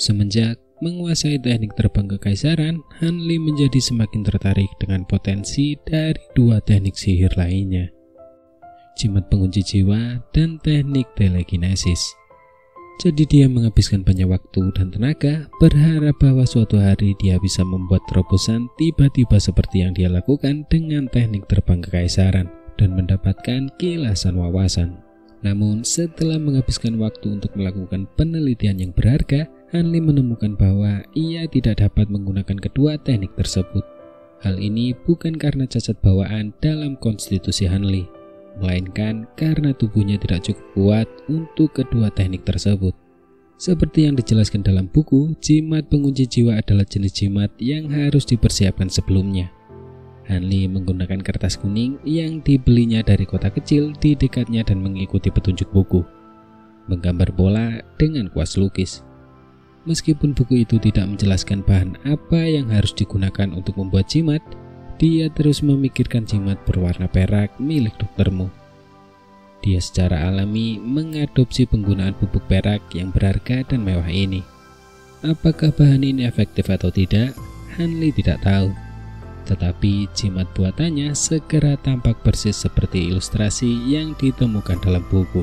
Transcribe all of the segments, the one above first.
Semenjak menguasai teknik terbang kekaisaran, Hanli menjadi semakin tertarik dengan potensi dari dua teknik sihir lainnya, jimat pengunci jiwa dan teknik telekinesis. Jadi dia menghabiskan banyak waktu dan tenaga berharap bahwa suatu hari dia bisa membuat terobosan tiba-tiba seperti yang dia lakukan dengan teknik terbang kekaisaran dan mendapatkan kilasan wawasan. Namun setelah menghabiskan waktu untuk melakukan penelitian yang berharga, Hanli menemukan bahwa ia tidak dapat menggunakan kedua teknik tersebut. Hal ini bukan karena cacat bawaan dalam konstitusi Hanli, melainkan karena tubuhnya tidak cukup kuat untuk kedua teknik tersebut. Seperti yang dijelaskan dalam buku, jimat pengunci jiwa adalah jenis jimat yang harus dipersiapkan sebelumnya. Hanli menggunakan kertas kuning yang dibelinya dari kota kecil di dekatnya dan mengikuti petunjuk buku, menggambar bola dengan kuas lukis. Meskipun buku itu tidak menjelaskan bahan apa yang harus digunakan untuk membuat jimat, dia terus memikirkan jimat berwarna perak milik doktermu. Dia secara alami mengadopsi penggunaan bubuk perak yang berharga dan mewah ini. Apakah bahan ini efektif atau tidak, Hanli tidak tahu. Tetapi jimat buatannya segera tampak persis seperti ilustrasi yang ditemukan dalam buku.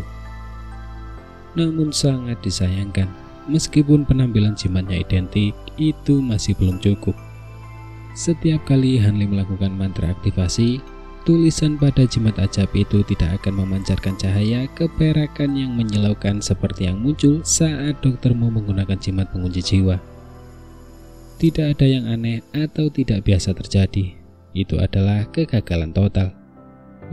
Namun sangat disayangkan, meskipun penampilan jimatnya identik, itu masih belum cukup. Setiap kali Hanli melakukan mantra aktivasi, tulisan pada jimat ajaib itu tidak akan memancarkan cahaya keperakan yang menyilaukan seperti yang muncul saat doktermu menggunakan jimat pengunci jiwa. Tidak ada yang aneh atau tidak biasa terjadi. Itu adalah kegagalan total,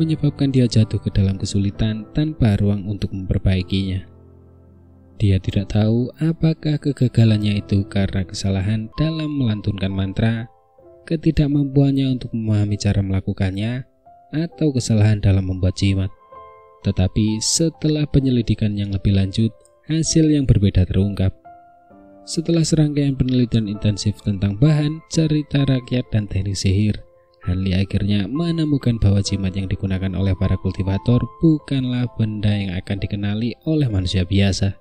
menyebabkan dia jatuh ke dalam kesulitan tanpa ruang untuk memperbaikinya. Dia tidak tahu apakah kegagalannya itu karena kesalahan dalam melantunkan mantra, ketidakmampuannya untuk memahami cara melakukannya, atau kesalahan dalam membuat jimat. Tetapi setelah penyelidikan yang lebih lanjut, hasil yang berbeda terungkap. Setelah serangkaian penelitian intensif tentang bahan, cerita rakyat, dan teknik sihir, Hanli akhirnya menemukan bahwa jimat yang digunakan oleh para kultivator bukanlah benda yang akan dikenali oleh manusia biasa.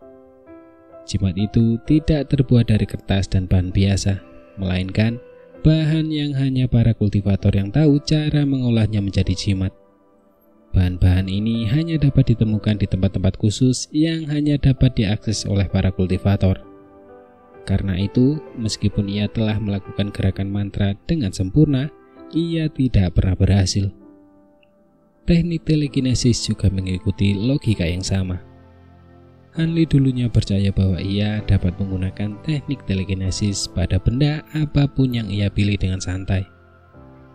Jimat itu tidak terbuat dari kertas dan bahan biasa, melainkan bahan yang hanya para kultivator yang tahu cara mengolahnya menjadi jimat. Bahan-bahan ini hanya dapat ditemukan di tempat-tempat khusus yang hanya dapat diakses oleh para kultivator. Karena itu, meskipun ia telah melakukan gerakan mantra dengan sempurna, ia tidak pernah berhasil. Teknik telekinesis juga mengikuti logika yang sama. Hanli dulunya percaya bahwa ia dapat menggunakan teknik telekinesis pada benda apapun yang ia pilih dengan santai.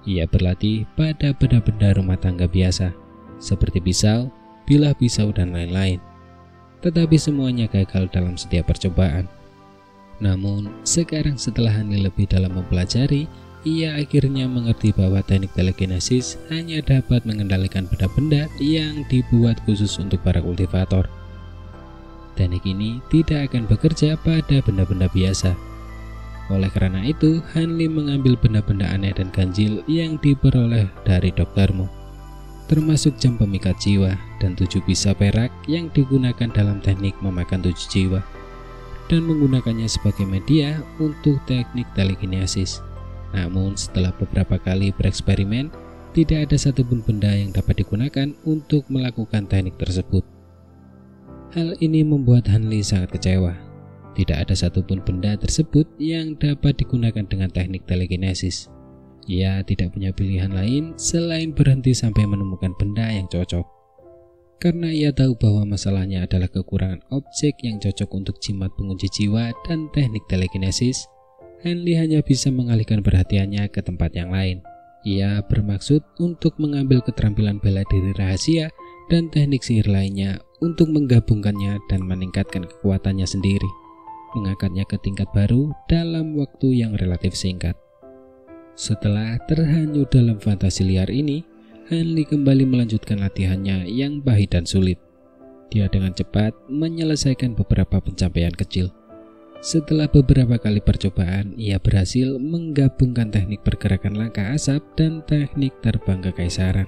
Ia berlatih pada benda-benda rumah tangga biasa, seperti pisau, bilah pisau, dan lain-lain. Tetapi semuanya gagal dalam setiap percobaan. Namun, sekarang setelah Hanli lebih dalam mempelajari, ia akhirnya mengerti bahwa teknik telekinesis hanya dapat mengendalikan benda-benda yang dibuat khusus untuk para kultivator. Teknik ini tidak akan bekerja pada benda-benda biasa. Oleh karena itu, Hanli mengambil benda-benda aneh dan ganjil yang diperoleh dari doktermu, termasuk jam pemikat jiwa dan 7 pisau perak yang digunakan dalam teknik memakan 7 jiwa, dan menggunakannya sebagai media untuk teknik telekinesis. Namun setelah beberapa kali bereksperimen, tidak ada satupun benda yang dapat digunakan untuk melakukan teknik tersebut. Hal ini membuat Hanli sangat kecewa. Tidak ada satupun benda tersebut yang dapat digunakan dengan teknik telekinesis. Ia tidak punya pilihan lain selain berhenti sampai menemukan benda yang cocok. Karena ia tahu bahwa masalahnya adalah kekurangan objek yang cocok untuk jimat pengunci jiwa dan teknik telekinesis, Hanli hanya bisa mengalihkan perhatiannya ke tempat yang lain. Ia bermaksud untuk mengambil keterampilan bela diri rahasia dan teknik sihir lainnya untuk menggabungkannya dan meningkatkan kekuatannya sendiri, mengangkatnya ke tingkat baru dalam waktu yang relatif singkat. Setelah terhanyut dalam fantasi liar ini, Hanli kembali melanjutkan latihannya yang pahit dan sulit. Dia dengan cepat menyelesaikan beberapa pencapaian kecil. Setelah beberapa kali percobaan, ia berhasil menggabungkan teknik pergerakan langkah asap dan teknik terbang kekaisaran.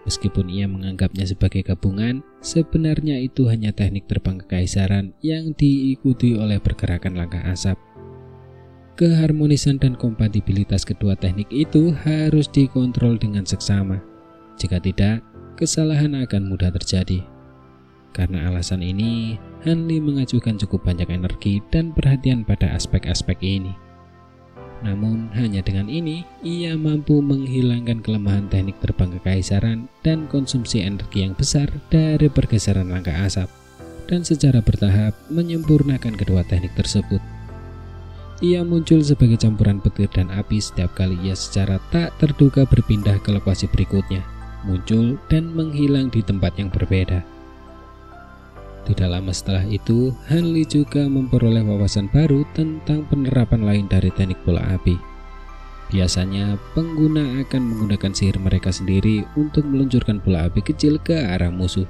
Meskipun ia menganggapnya sebagai gabungan, sebenarnya itu hanya teknik terbang kekaisaran yang diikuti oleh pergerakan langkah asap. Keharmonisan dan kompatibilitas kedua teknik itu harus dikontrol dengan seksama. Jika tidak, kesalahan akan mudah terjadi. Karena alasan ini, Hanli mengajukan cukup banyak energi dan perhatian pada aspek-aspek ini. Namun hanya dengan ini, ia mampu menghilangkan kelemahan teknik terbang kekaisaran dan konsumsi energi yang besar dari pergeseran langkah asap, dan secara bertahap menyempurnakan kedua teknik tersebut. Ia muncul sebagai campuran petir dan api setiap kali ia secara tak terduga berpindah ke lokasi berikutnya, muncul dan menghilang di tempat yang berbeda. Tidak lama setelah itu, Hanli juga memperoleh wawasan baru tentang penerapan lain dari teknik bola api. Biasanya, pengguna akan menggunakan sihir mereka sendiri untuk meluncurkan bola api kecil ke arah musuh.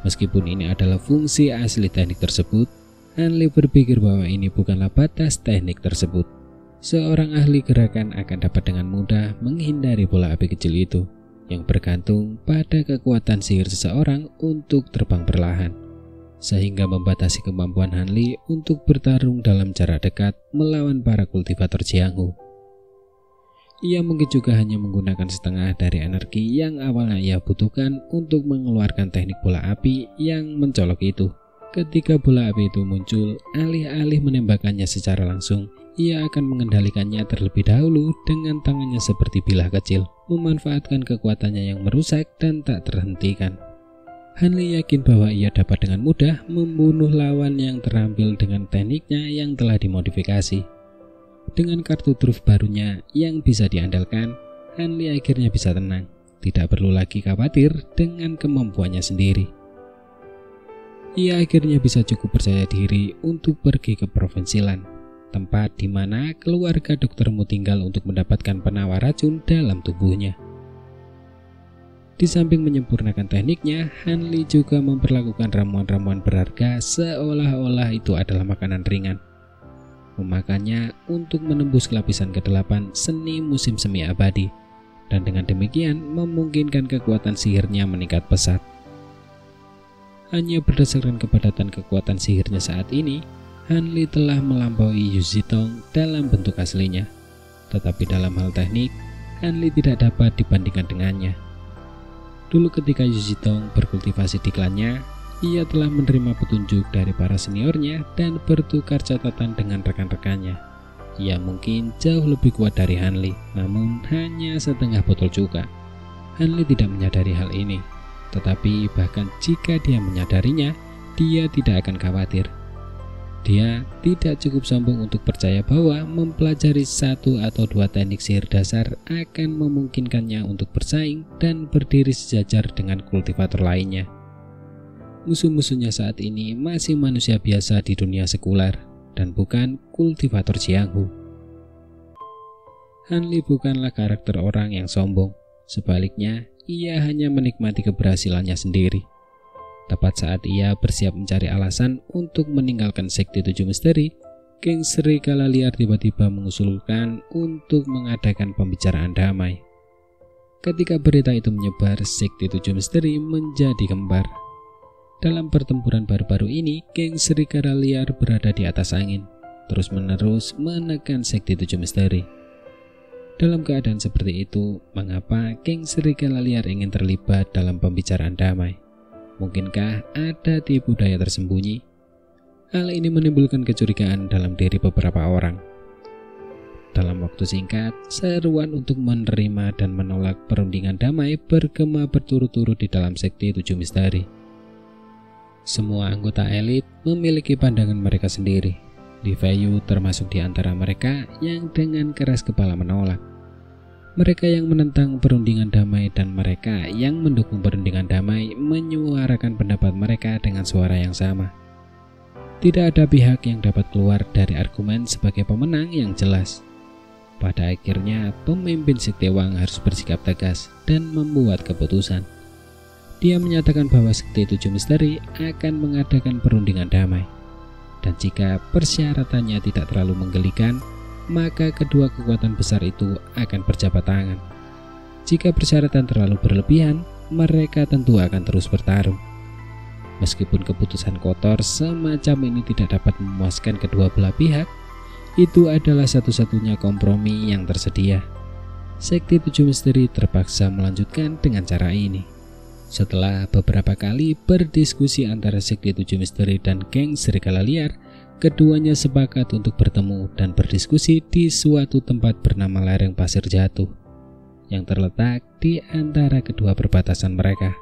Meskipun ini adalah fungsi asli teknik tersebut, Hanli berpikir bahwa ini bukanlah batas teknik tersebut. Seorang ahli gerakan akan dapat dengan mudah menghindari bola api kecil itu, yang bergantung pada kekuatan sihir seseorang untuk terbang perlahan, sehingga membatasi kemampuan Hanli untuk bertarung dalam jarak dekat melawan para kultivator Jianghu. Ia mungkin juga hanya menggunakan setengah dari energi yang awalnya ia butuhkan untuk mengeluarkan teknik bola api yang mencolok itu. Ketika bola api itu muncul, alih-alih menembakkannya secara langsung, ia akan mengendalikannya terlebih dahulu dengan tangannya seperti bilah kecil, memanfaatkan kekuatannya yang merusak dan tak terhentikan. Hanli yakin bahwa ia dapat dengan mudah membunuh lawan yang terampil dengan tekniknya yang telah dimodifikasi. Dengan kartu truf barunya yang bisa diandalkan, Hanli akhirnya bisa tenang, tidak perlu lagi khawatir dengan kemampuannya sendiri. Ia akhirnya bisa cukup percaya diri untuk pergi ke Provinsi Lan, tempat di mana keluarga doktermu tinggal untuk mendapatkan penawar racun dalam tubuhnya. Di samping menyempurnakan tekniknya, Hanli juga memperlakukan ramuan-ramuan berharga seolah-olah itu adalah makanan ringan. Memakannya untuk menembus lapisan ke-8 seni musim semi abadi, dan dengan demikian memungkinkan kekuatan sihirnya meningkat pesat. Hanya berdasarkan kepadatan kekuatan sihirnya saat ini, Hanli telah melampaui Yu Zitong dalam bentuk aslinya. Tetapi dalam hal teknik, Hanli tidak dapat dibandingkan dengannya. Dulu ketika Yu Zitong berkultivasi di klannya, ia telah menerima petunjuk dari para seniornya dan bertukar catatan dengan rekan-rekannya. Ia mungkin jauh lebih kuat dari Hanli, namun hanya setengah botol juga. Hanli tidak menyadari hal ini. Tetapi bahkan jika dia menyadarinya, dia tidak akan khawatir. Dia tidak cukup sombong untuk percaya bahwa mempelajari 1 atau 2 teknik sihir dasar akan memungkinkannya untuk bersaing dan berdiri sejajar dengan kultivator lainnya. Musuh-musuhnya saat ini masih manusia biasa di dunia sekuler dan bukan kultivator Jianghu. Hanli bukanlah karakter orang yang sombong, sebaliknya ia hanya menikmati keberhasilannya sendiri. Tepat saat ia bersiap mencari alasan untuk meninggalkan sekte 7 misteri, geng serigala liar tiba-tiba mengusulkan untuk mengadakan pembicaraan damai. Ketika berita itu menyebar, sekte 7 misteri menjadi kembar. Dalam pertempuran baru-baru ini, geng serigala liar berada di atas angin, terus-menerus menekan sekte 7 misteri. Dalam keadaan seperti itu, mengapa geng serigala liar ingin terlibat dalam pembicaraan damai? Mungkinkah ada tipu daya tersembunyi? Hal ini menimbulkan kecurigaan dalam diri beberapa orang. Dalam waktu singkat, seruan untuk menerima dan menolak perundingan damai bergema berturut-turut di dalam sekte 7 misteri. Semua anggota elit memiliki pandangan mereka sendiri. Li Feiyu termasuk di antara mereka yang dengan keras kepala menolak. Mereka yang menentang perundingan damai dan mereka yang mendukung perundingan damai menyuarakan pendapat mereka dengan suara yang sama. Tidak ada pihak yang dapat keluar dari argumen sebagai pemenang yang jelas. Pada akhirnya, pemimpin Sekte Wang harus bersikap tegas dan membuat keputusan. Dia menyatakan bahwa Sekte 7 Misteri akan mengadakan perundingan damai. Dan jika persyaratannya tidak terlalu menggelikan, maka kedua kekuatan besar itu akan berjabat tangan. Jika persyaratan terlalu berlebihan, mereka tentu akan terus bertarung. Meskipun keputusan kotor semacam ini tidak dapat memuaskan kedua belah pihak, itu adalah satu-satunya kompromi yang tersedia. Sekte Tujuh Misteri terpaksa melanjutkan dengan cara ini. Setelah beberapa kali berdiskusi antara Sekte Tujuh Misteri dan geng Serigala Liar, keduanya sepakat untuk bertemu dan berdiskusi di suatu tempat bernama Lereng Pasir Jatuh, yang terletak di antara kedua perbatasan mereka.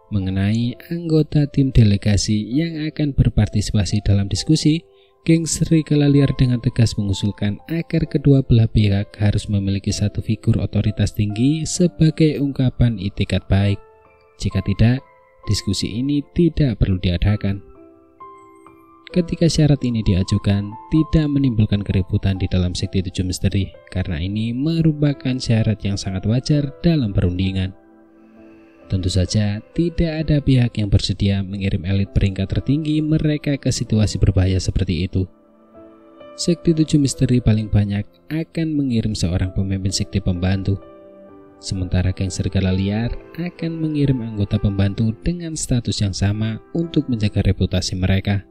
Mengenai anggota tim delegasi yang akan berpartisipasi dalam diskusi, geng Serigala Liar dengan tegas mengusulkan agar kedua belah pihak harus memiliki satu figur otoritas tinggi sebagai ungkapan itikat baik. Jika tidak, diskusi ini tidak perlu diadakan. Ketika syarat ini diajukan, tidak menimbulkan keributan di dalam Sekte Tujuh Misteri, karena ini merupakan syarat yang sangat wajar dalam perundingan. Tentu saja, tidak ada pihak yang bersedia mengirim elit peringkat tertinggi mereka ke situasi berbahaya seperti itu. Sekte Tujuh Misteri paling banyak akan mengirim seorang pemimpin sekte pembantu, sementara geng Serigala Liar akan mengirim anggota pembantu dengan status yang sama untuk menjaga reputasi mereka.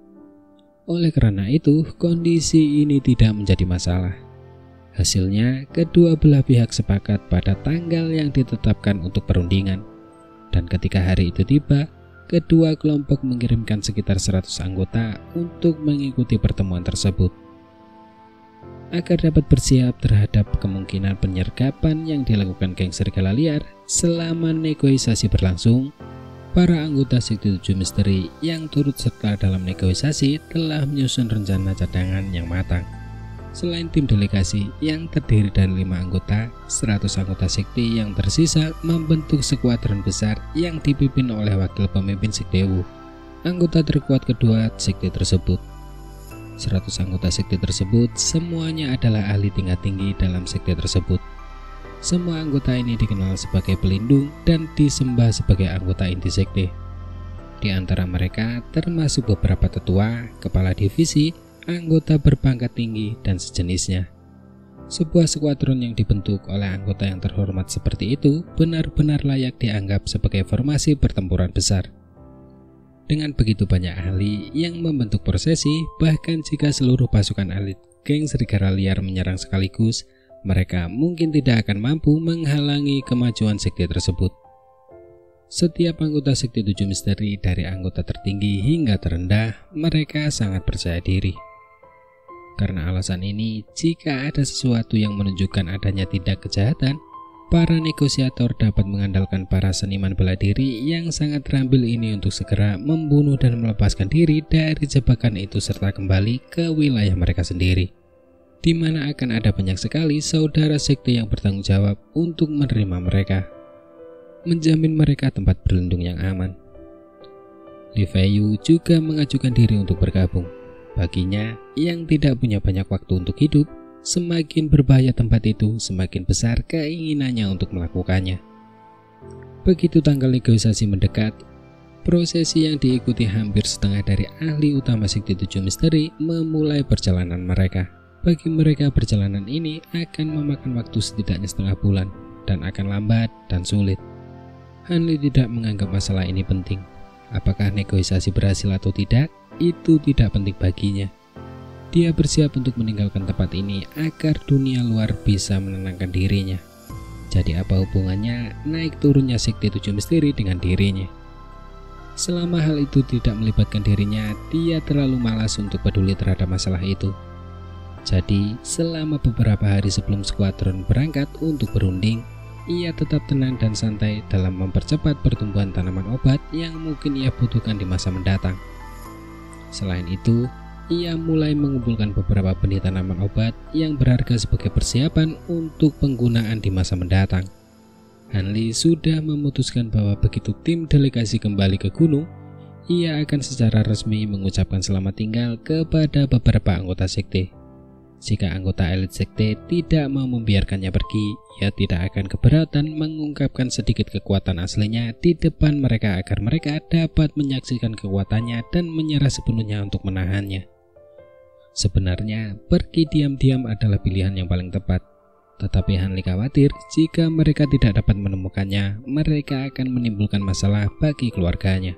Oleh karena itu, kondisi ini tidak menjadi masalah. Hasilnya, kedua belah pihak sepakat pada tanggal yang ditetapkan untuk perundingan. Dan ketika hari itu tiba, kedua kelompok mengirimkan sekitar 100 anggota untuk mengikuti pertemuan tersebut. Agar dapat bersiap terhadap kemungkinan penyergapan yang dilakukan geng Serigala Liar selama negosiasi berlangsung, para anggota Sekte Tujuh Misteri yang turut serta dalam negosiasi telah menyusun rencana cadangan yang matang. Selain tim delegasi yang terdiri dari 5 anggota, 100 anggota sekte yang tersisa membentuk skuadron besar yang dipimpin oleh wakil pemimpin Sekte Wu, anggota terkuat kedua sekte tersebut. 100 anggota sekte tersebut semuanya adalah ahli tingkat tinggi dalam sekte tersebut. Semua anggota ini dikenal sebagai pelindung dan disembah sebagai anggota inti sekte. Di antara mereka termasuk beberapa tetua, kepala divisi, anggota berpangkat tinggi, dan sejenisnya. Sebuah skuadron yang dibentuk oleh anggota yang terhormat seperti itu benar-benar layak dianggap sebagai formasi pertempuran besar. Dengan begitu banyak ahli yang membentuk prosesi, bahkan jika seluruh pasukan elit geng Serigala Liar menyerang sekaligus, mereka mungkin tidak akan mampu menghalangi kemajuan sekte tersebut. Setiap anggota Sekte Tujuh Misteri dari anggota tertinggi hingga terendah, mereka sangat percaya diri. Karena alasan ini, jika ada sesuatu yang menunjukkan adanya tindak kejahatan, para negosiator dapat mengandalkan para seniman bela diri yang sangat terampil ini untuk segera membunuh dan melepaskan diri dari jebakan itu serta kembali ke wilayah mereka sendiri, di mana akan ada banyak sekali saudara sekte yang bertanggung jawab untuk menerima mereka, menjamin mereka tempat berlindung yang aman. Li Feiyu juga mengajukan diri untuk bergabung. Baginya, yang tidak punya banyak waktu untuk hidup, semakin berbahaya tempat itu, semakin besar keinginannya untuk melakukannya. Begitu tanggal negosiasi mendekat, prosesi yang diikuti hampir setengah dari ahli utama Sekte Tujuh Misteri memulai perjalanan mereka. Bagi mereka, perjalanan ini akan memakan waktu setidaknya setengah bulan dan akan lambat dan sulit. Han Li tidak menganggap masalah ini penting. Apakah negosiasi berhasil atau tidak, itu tidak penting baginya. Dia bersiap untuk meninggalkan tempat ini agar dunia luar bisa menenangkan dirinya. Jadi apa hubungannya naik turunnya Sekte Tujuh Misteri dengan dirinya? Selama hal itu tidak melibatkan dirinya, dia terlalu malas untuk peduli terhadap masalah itu. Jadi selama beberapa hari sebelum skuadron berangkat untuk berunding, ia tetap tenang dan santai dalam mempercepat pertumbuhan tanaman obat yang mungkin ia butuhkan di masa mendatang. Selain itu, ia mulai mengumpulkan beberapa benih tanaman obat yang berharga sebagai persiapan untuk penggunaan di masa mendatang. Han Li sudah memutuskan bahwa begitu tim delegasi kembali ke gunung, ia akan secara resmi mengucapkan selamat tinggal kepada beberapa anggota sekte. Jika anggota elit sekte tidak mau membiarkannya pergi, ia tidak akan keberatan mengungkapkan sedikit kekuatan aslinya di depan mereka agar mereka dapat menyaksikan kekuatannya dan menyerah sepenuhnya untuk menahannya. Sebenarnya, pergi diam-diam adalah pilihan yang paling tepat. Tetapi Hanli khawatir jika mereka tidak dapat menemukannya, mereka akan menimbulkan masalah bagi keluarganya.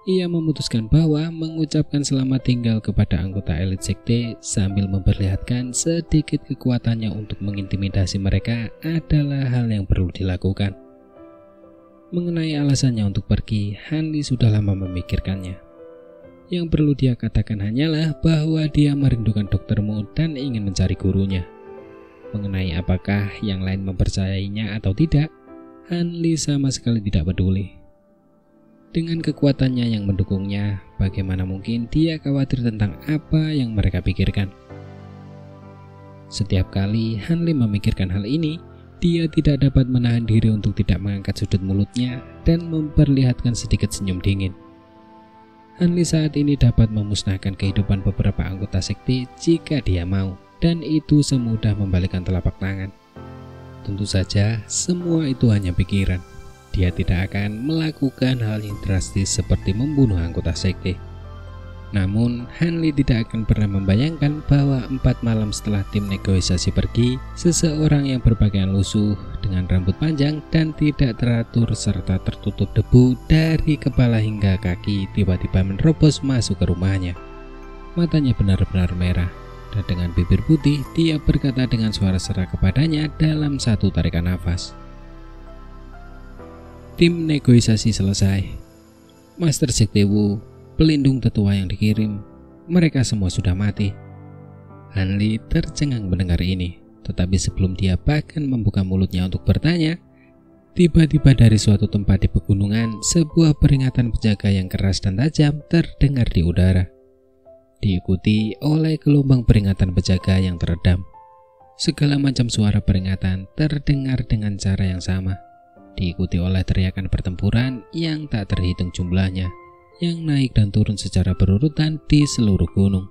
Ia memutuskan bahwa mengucapkan selamat tinggal kepada anggota elit sekte sambil memperlihatkan sedikit kekuatannya untuk mengintimidasi mereka adalah hal yang perlu dilakukan. Mengenai alasannya untuk pergi, Hanli sudah lama memikirkannya. Yang perlu dia katakan hanyalah bahwa dia merindukan Dr. Mu dan ingin mencari gurunya. Mengenai apakah yang lain mempercayainya atau tidak, Hanli sama sekali tidak peduli. Dengan kekuatannya yang mendukungnya, bagaimana mungkin dia khawatir tentang apa yang mereka pikirkan? Setiap kali Hanli memikirkan hal ini, dia tidak dapat menahan diri untuk tidak mengangkat sudut mulutnya dan memperlihatkan sedikit senyum dingin. Hanli saat ini dapat memusnahkan kehidupan beberapa anggota sekte jika dia mau, dan itu semudah membalikkan telapak tangan. Tentu saja, semua itu hanya pikiran. Dia tidak akan melakukan hal yang drastis seperti membunuh anggota sekte. Namun, Hanli tidak akan pernah membayangkan bahwa 4 malam setelah tim negosiasi pergi, seseorang yang berpakaian lusuh dengan rambut panjang dan tidak teratur serta tertutup debu dari kepala hingga kaki tiba-tiba menerobos masuk ke rumahnya. Matanya benar-benar merah, dan dengan bibir putih dia berkata dengan suara serak kepadanya dalam satu tarikan nafas. Tim negosiasi selesai. Master Sekte Wu, pelindung tetua yang dikirim, mereka semua sudah mati. Hanli tercengang mendengar ini, tetapi sebelum dia bahkan membuka mulutnya untuk bertanya, tiba-tiba dari suatu tempat di pegunungan, sebuah peringatan penjaga yang keras dan tajam terdengar di udara. Diikuti oleh gelombang peringatan penjaga yang teredam. Segala macam suara peringatan terdengar dengan cara yang sama, diikuti oleh teriakan pertempuran yang tak terhitung jumlahnya, yang naik dan turun secara berurutan di seluruh gunung.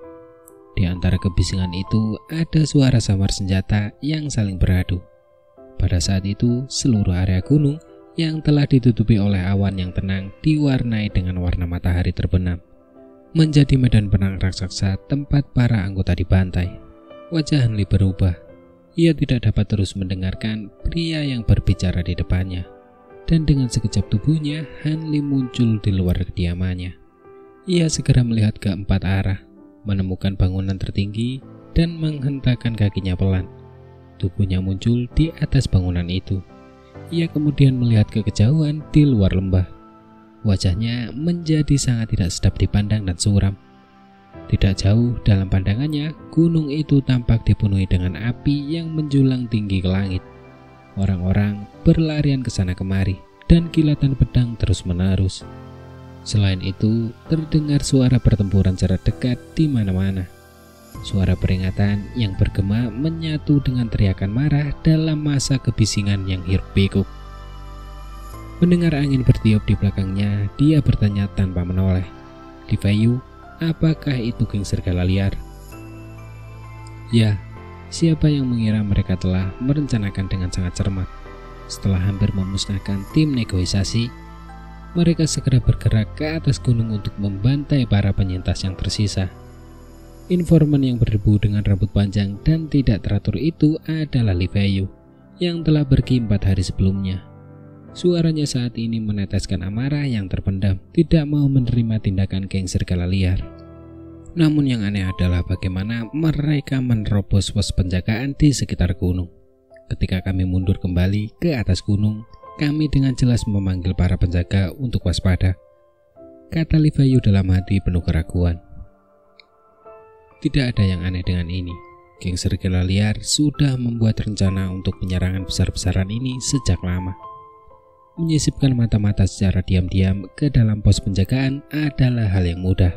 Di antara kebisingan itu ada suara samar senjata yang saling beradu. Pada saat itu, seluruh area gunung yang telah ditutupi oleh awan yang tenang diwarnai dengan warna matahari terbenam, menjadi medan perang raksasa tempat para anggota dibantai. Wajah Hanli berubah. Ia tidak dapat terus mendengarkan pria yang berbicara di depannya. Dan dengan sekejap tubuhnya, Hanli muncul di luar kediamannya. Ia segera melihat ke 4 arah, menemukan bangunan tertinggi, dan menghentakkan kakinya pelan. Tubuhnya muncul di atas bangunan itu. Ia kemudian melihat ke kejauhan di luar lembah. Wajahnya menjadi sangat tidak sedap dipandang dan suram. Tidak jauh dalam pandangannya, gunung itu tampak dipenuhi dengan api yang menjulang tinggi ke langit. Orang-orang berlarian ke sana kemari, dan kilatan pedang terus-menerus. Selain itu, terdengar suara pertempuran jarak dekat di mana-mana. Suara peringatan yang bergema menyatu dengan teriakan marah dalam masa kebisingan yang hiruk-pikuk. Mendengar angin bertiup di belakangnya, dia bertanya tanpa menoleh, "Li Feiyu, apakah itu geng serigala liar?" "Ya, siapa yang mengira mereka telah merencanakan dengan sangat cermat. Setelah hampir memusnahkan tim negosiasi, mereka segera bergerak ke atas gunung untuk membantai para penyintas yang tersisa." Informan yang berdebu dengan rambut panjang dan tidak teratur itu adalah Li Feiyu, yang telah pergi 4 hari sebelumnya. Suaranya saat ini meneteskan amarah yang terpendam, tidak mau menerima tindakan geng serigala liar. Namun yang aneh adalah bagaimana mereka menerobos pos penjagaan di sekitar gunung. Ketika kami mundur kembali ke atas gunung, kami dengan jelas memanggil para penjaga untuk waspada, kata Li Feiyu dalam hati penuh keraguan. Tidak ada yang aneh dengan ini. Geng serigala liar sudah membuat rencana untuk penyerangan besar-besaran ini sejak lama. Menyisipkan mata-mata secara diam-diam ke dalam pos penjagaan adalah hal yang mudah.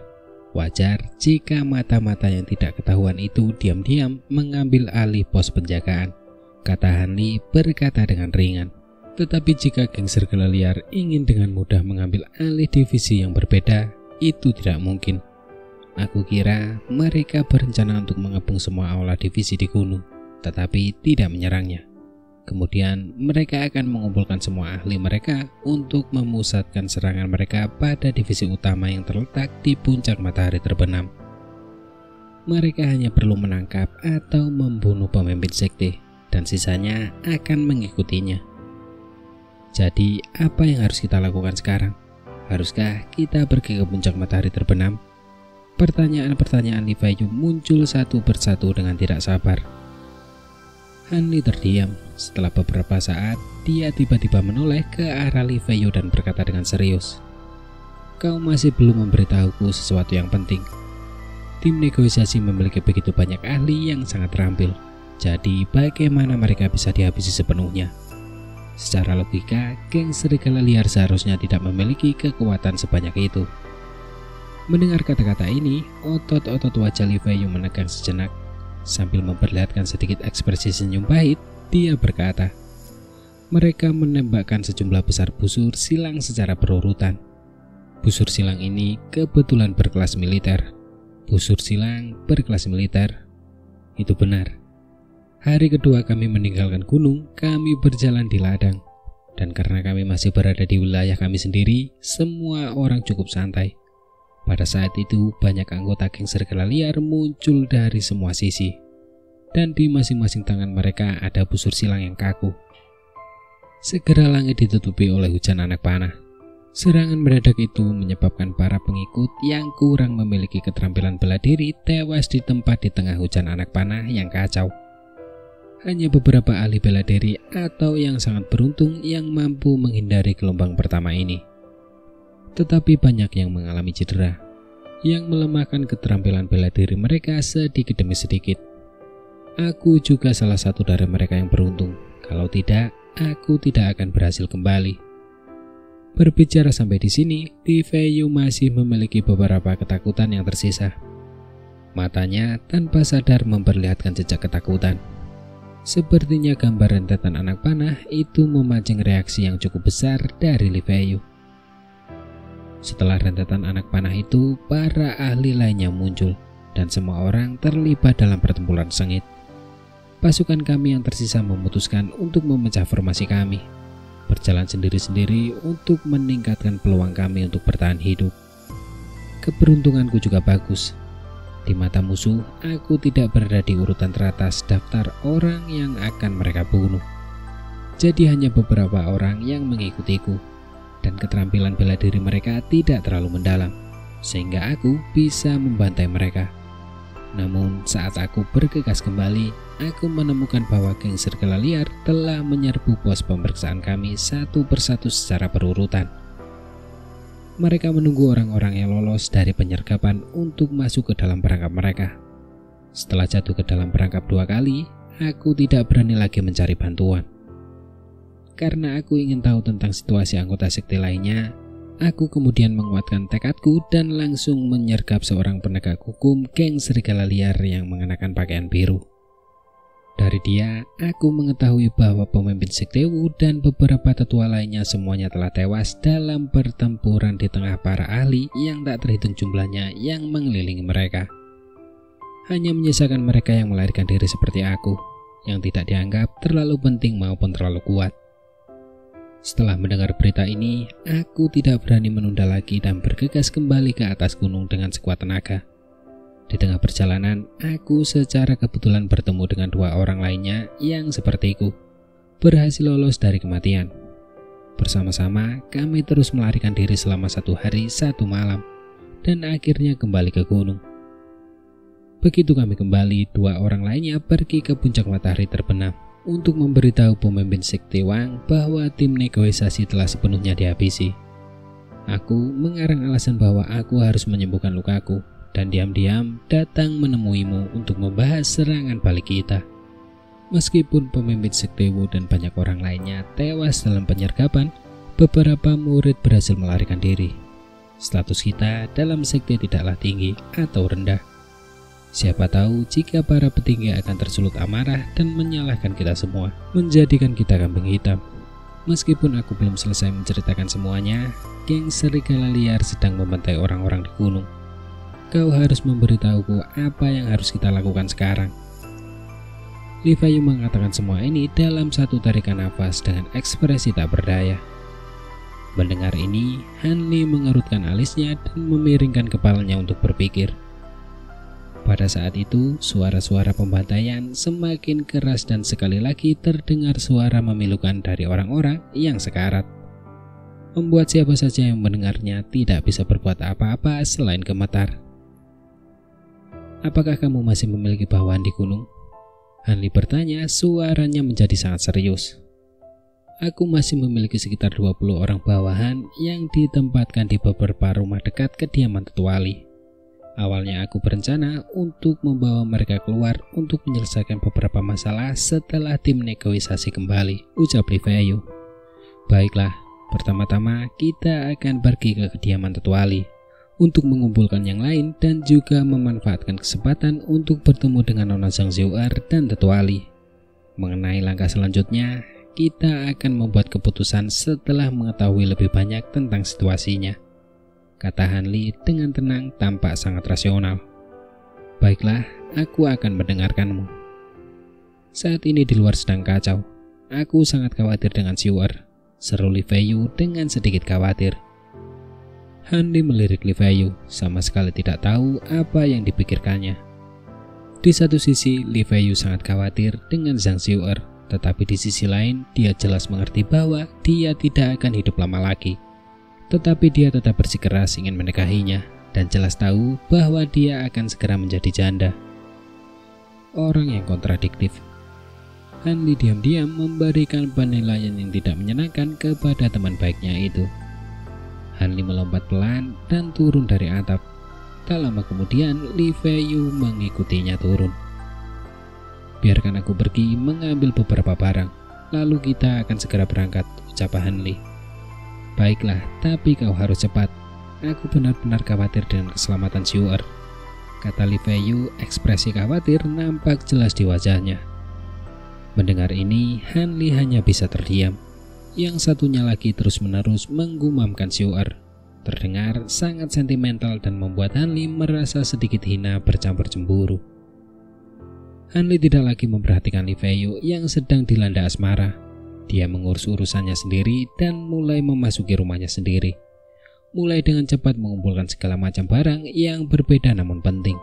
Wajar jika mata-mata yang tidak ketahuan itu diam-diam mengambil alih pos penjagaan, kata Hanli berkata dengan ringan. Tetapi jika geng serigala liar ingin dengan mudah mengambil alih divisi yang berbeda, itu tidak mungkin. Aku kira mereka berencana untuk mengepung semua aula divisi di gunung, tetapi tidak menyerangnya. Kemudian mereka akan mengumpulkan semua ahli mereka untuk memusatkan serangan mereka pada divisi utama yang terletak di puncak matahari terbenam. mereka hanya perlu menangkap atau membunuh pemimpin sekte, dan sisanya akan mengikutinya. Jadi, apa yang harus kita lakukan sekarang? Haruskah kita pergi ke puncak matahari terbenam? Pertanyaan-pertanyaan Li Feiyu muncul satu persatu dengan tidak sabar. Hanli terdiam. Setelah beberapa saat, dia tiba-tiba menoleh ke arah Li Feiyu dan berkata dengan serius, "Kau masih belum memberitahuku sesuatu yang penting. Tim negosiasi memiliki begitu banyak ahli yang sangat terampil. Jadi bagaimana mereka bisa dihabisi sepenuhnya? Secara logika, geng serigala liar seharusnya tidak memiliki kekuatan sebanyak itu." Mendengar kata-kata ini, otot-otot wajah Li Feiyu menegang sejenak. Sambil memperlihatkan sedikit ekspresi senyum pahit, dia berkata, "Mereka menembakkan sejumlah besar busur silang secara berurutan. Busur silang ini kebetulan berkelas militer." Busur silang berkelas militer. Itu benar. Hari kedua kami meninggalkan gunung, kami berjalan di ladang. Dan karena kami masih berada di wilayah kami sendiri, semua orang cukup santai. Pada saat itu, banyak anggota geng serigala liar muncul dari semua sisi. Dan di masing-masing tangan mereka ada busur silang yang kaku. Segera langit ditutupi oleh hujan anak panah. Serangan mendadak itu menyebabkan para pengikut yang kurang memiliki keterampilan bela diri tewas di tempat di tengah hujan anak panah yang kacau. Hanya beberapa ahli bela diri atau yang sangat beruntung yang mampu menghindari gelombang pertama ini. Tetapi banyak yang mengalami cedera, yang melemahkan keterampilan bela diri mereka sedikit demi sedikit. Aku juga salah satu dari mereka yang beruntung. Kalau tidak, aku tidak akan berhasil kembali. Berbicara sampai di sini, Li Feiyu masih memiliki beberapa ketakutan yang tersisa. Matanya tanpa sadar memperlihatkan jejak ketakutan. Sepertinya gambar rentetan anak panah itu memancing reaksi yang cukup besar dari Li Feiyu. Setelah rentetan anak panah itu, para ahli lainnya muncul, dan semua orang terlibat dalam pertempuran sengit. Pasukan kami yang tersisa memutuskan untuk memecah formasi kami, berjalan sendiri-sendiri untuk meningkatkan peluang kami untuk bertahan hidup. Keberuntunganku juga bagus. Di mata musuh, aku tidak berada di urutan teratas daftar orang yang akan mereka bunuh. Jadi hanya beberapa orang yang mengikutiku, dan keterampilan bela diri mereka tidak terlalu mendalam, sehingga aku bisa membantai mereka. Namun saat aku bergegas kembali, aku menemukan bahwa geng serigala liar telah menyerbu pos pemeriksaan kami satu persatu secara berurutan. Mereka menunggu orang-orang yang lolos dari penyergapan untuk masuk ke dalam perangkap mereka. Setelah jatuh ke dalam perangkap 2 kali, aku tidak berani lagi mencari bantuan. Karena aku ingin tahu tentang situasi anggota sekte lainnya, aku kemudian menguatkan tekadku dan langsung menyergap seorang penegak hukum geng serigala liar yang mengenakan pakaian biru. Dari dia, aku mengetahui bahwa pemimpin sekte Wu dan beberapa tetua lainnya semuanya telah tewas dalam pertempuran di tengah para ahli yang tak terhitung jumlahnya yang mengelilingi mereka. Hanya menyisakan mereka yang melarikan diri seperti aku, yang tidak dianggap terlalu penting maupun terlalu kuat. Setelah mendengar berita ini, aku tidak berani menunda lagi dan bergegas kembali ke atas gunung dengan sekuat tenaga. Di tengah perjalanan, aku secara kebetulan bertemu dengan 2 orang lainnya yang sepertiku, berhasil lolos dari kematian. Bersama-sama, kami terus melarikan diri selama 1 hari 1 malam, dan akhirnya kembali ke gunung. Begitu kami kembali, 2 orang lainnya pergi ke puncak matahari terbenam untuk memberitahu pemimpin sekte Wang bahwa tim negosiasi telah sepenuhnya dihabisi. Aku mengarang alasan bahwa aku harus menyembuhkan lukaku dan diam-diam datang menemuimu untuk membahas serangan balik kita. Meskipun pemimpin sekte Wu dan banyak orang lainnya tewas dalam penyergapan, beberapa murid berhasil melarikan diri. Status kita dalam sekte tidaklah tinggi atau rendah. Siapa tahu jika para petinggi akan tersulut amarah dan menyalahkan kita semua, menjadikan kita kambing hitam. Meskipun aku belum selesai menceritakan semuanya, geng serigala liar sedang membantai orang-orang di gunung. Kau harus memberitahuku apa yang harus kita lakukan sekarang. Li Feiyu mengatakan semua ini dalam satu tarikan nafas dengan ekspresi tak berdaya. Mendengar ini, Hanli mengerutkan alisnya dan memiringkan kepalanya untuk berpikir. Pada saat itu, suara-suara pembantaian semakin keras dan sekali lagi terdengar suara memilukan dari orang-orang yang sekarat, membuat siapa saja yang mendengarnya tidak bisa berbuat apa-apa selain gemetar. "Apakah kamu masih memiliki bawahan di gunung?" Hanli bertanya, suaranya menjadi sangat serius. "Aku masih memiliki sekitar 20 orang bawahan yang ditempatkan di beberapa rumah dekat kediaman Tetuali. Awalnya aku berencana untuk membawa mereka keluar untuk menyelesaikan beberapa masalah setelah tim negosiasi kembali," ucap Li Feiyu. "Baiklah, pertama-tama kita akan pergi ke kediaman Tetuali untuk mengumpulkan yang lain dan juga memanfaatkan kesempatan untuk bertemu dengan Nona Zhang Xiu'er dan Tetuali. Mengenai langkah selanjutnya, kita akan membuat keputusan setelah mengetahui lebih banyak tentang situasinya," kata Hanli dengan tenang tampak sangat rasional. "Baiklah, aku akan mendengarkanmu. Saat ini di luar sedang kacau. Aku sangat khawatir dengan Xiu'er," seru Li Feiyu dengan sedikit khawatir. Hanli melirik Li Feiyu, sama sekali tidak tahu apa yang dipikirkannya. Di satu sisi, Li Feiyu sangat khawatir dengan Zhang Xiu'er, tetapi di sisi lain, dia jelas mengerti bahwa dia tidak akan hidup lama lagi. Tetapi dia tetap bersikeras ingin menikahinya, dan jelas tahu bahwa dia akan segera menjadi janda. Orang yang kontradiktif. Hanli diam-diam memberikan penilaian yang tidak menyenangkan kepada teman baiknya itu. Hanli melompat pelan dan turun dari atap. Tak lama kemudian, Li Feiyu mengikutinya turun. "Biarkan aku pergi mengambil beberapa barang, lalu kita akan segera berangkat," ucap Hanli. "Baiklah, tapi kau harus cepat. Aku benar-benar khawatir dengan keselamatan Xiu'er," kata Li Feiyu. Ekspresi khawatir nampak jelas di wajahnya. Mendengar ini, Hanli hanya bisa terdiam. Yang satunya lagi terus-menerus menggumamkan Xiu'er. Terdengar sangat sentimental dan membuat Hanli merasa sedikit hina bercampur cemburu. Hanli tidak lagi memperhatikan Li Feiyu yang sedang dilanda asmara. Dia mengurus urusannya sendiri dan mulai memasuki rumahnya sendiri. Mulai dengan cepat mengumpulkan segala macam barang yang berbeda namun penting.